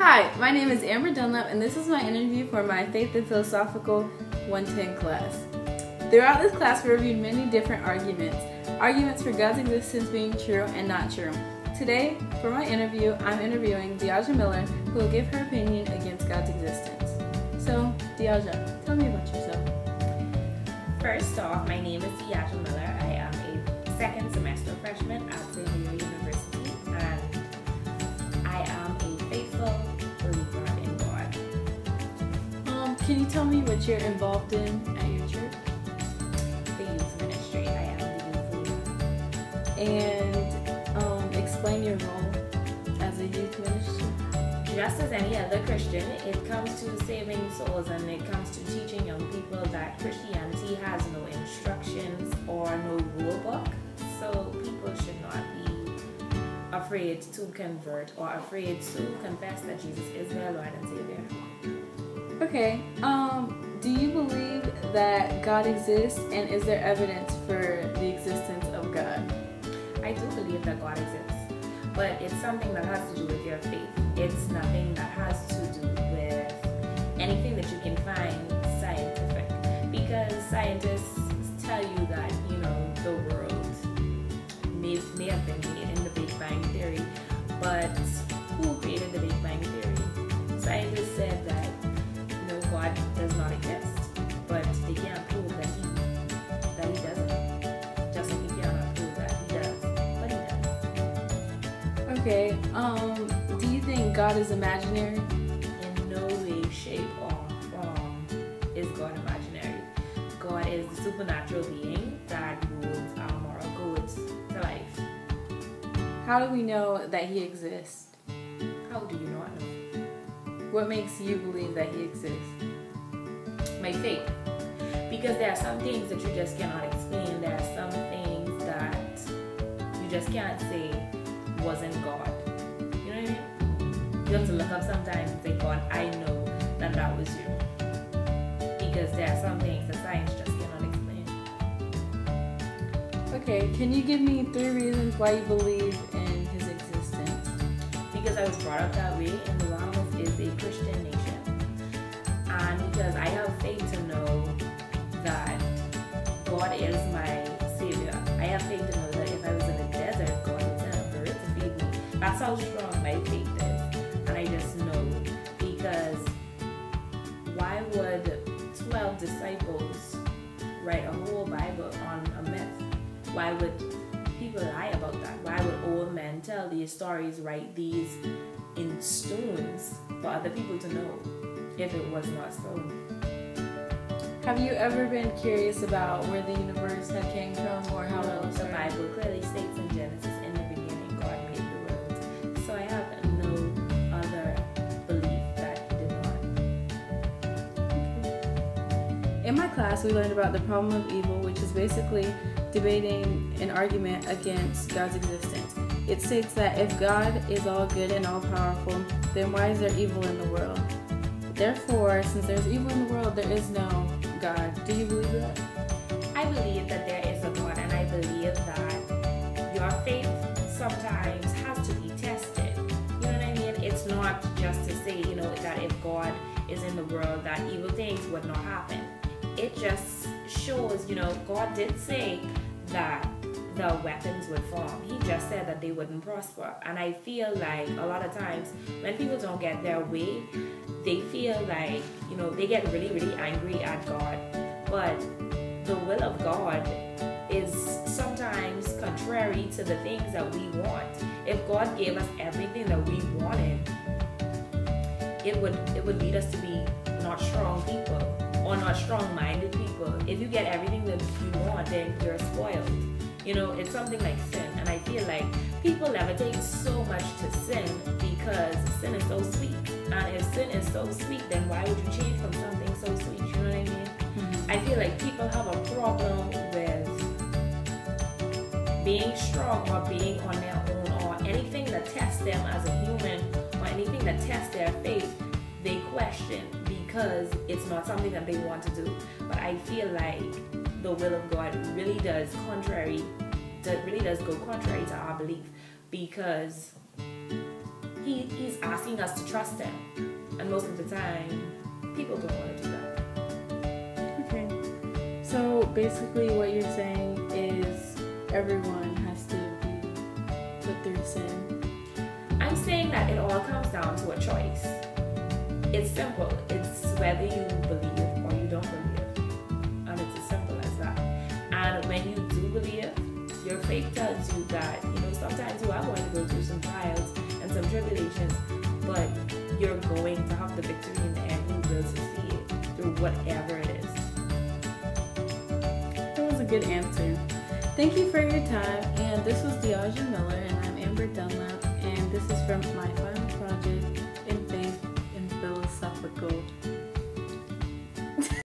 Hi, my name is Amber Dunlap, and this is my interview for my Faith and Philosophical 110 class. Throughout this class, we reviewed many different arguments for God's existence being true and not true. Today, for my interview, I'm interviewing Deaja Miller, who will give her opinion against God's existence. So, Deaja, tell me about yourself. First off, my name is Deaja Miller. I am a second semester freshman at St. Mary University, and I am a faithful believer in God. Can you tell me what you're involved in at your church? The youth ministry. I am the youth leader. And explain your role as a youth minister. Just as any other Christian, it comes to saving souls and it comes to teaching young people that Christianity has no instructions or no rule book, so people should not be afraid to convert or afraid to confess that Jesus is their Lord and Savior. Okay, do you believe that God exists, and is there evidence for the existence of God? I do believe that God exists, but it's something that has to do with your faith. It's nothing that has to do with anything that you can find scientific, because scientists tell you that, the world may have been made in the Big Bang Theory, but who created the Big Bang Theory? Scientists said that God does not exist, but they can't prove that he doesn't. Just like you cannot prove that he does, but he does. Okay, do you think God is imaginary? In no way, shape, or form is God imaginary. God is the supernatural being that rules our moral codes to life. How do we know that he exists? How do you not know? What makes you believe that he exists? My faith. Because there are some things that you just cannot explain. There are some things that you just can't say wasn't God. You know what I mean? You have to look up sometimes and say, God, I know that was you. Because there are some things that science just cannot explain. Okay, can you give me 3 reasons why you believe in his existence? Because I was brought up that way, and the Bahamas is a Christian nation. And because I have faith to know that God is my Savior. I have faith to know that if I was in a desert, God would send a bird to feed me. That's how strong my faith is. And I just know, because why would 12 disciples write a whole Bible on a myth? Why would people lie about that? Why would old men tell these stories, write these in stones for other people to know if it was not so? Have you ever been curious about where the universe had came from, or how it was The Bible clearly states in Genesis, in the beginning God made the world. So I have no other belief that he did not. In my class, we learned about the problem of evil, which is basically debating an argument against God's existence. It states that if God is all good and all powerful, then why is there evil in the world? Therefore, since there's evil in the world, there is no God. Do you believe that? I believe that there is a God, and I believe that your faith sometimes has to be tested. You know what I mean? It's not just to say, that if God is in the world, that evil things would not happen. It just shows, God did say that the weapons would form. He just said that they wouldn't prosper. And I feel like a lot of times when people don't get their way, they feel like, they get really, really angry at God. But the will of God is sometimes contrary to the things that we want. If God gave us everything that we wanted, it would lead us to be not strong people or not strong-minded people. If you get everything that you want, then you're spoiled. It's something like sin, and I feel like people levitate so much to sin because sin is so sweet. And if sin is so sweet, then why would you change from something so sweet? You know what I mean? Mm-hmm. I feel like people have a problem with being strong or being on their own, or anything that tests them as a human, or anything that tests their faith, they question because it's not something that they want to do. But I feel like the will of God really does go contrary to our belief, because he's asking us to trust him. And most of the time, people don't want to do that. Okay. So basically what you're saying is everyone has to be put through sin. I'm saying that it all comes down to a choice. It's simple. It's whether you believe or you don't believe. And it's as simple as that. And when you do believe, your faith tells you that, sometimes you are going to go through some trials and some tribulations, but you're going to have the victory in the end. You will succeed through whatever it is. That was a good answer. Thank you for your time. And this was Deaja Miller, and I'm Amber Dunlap, and this is from my final project in Faith in Philosophical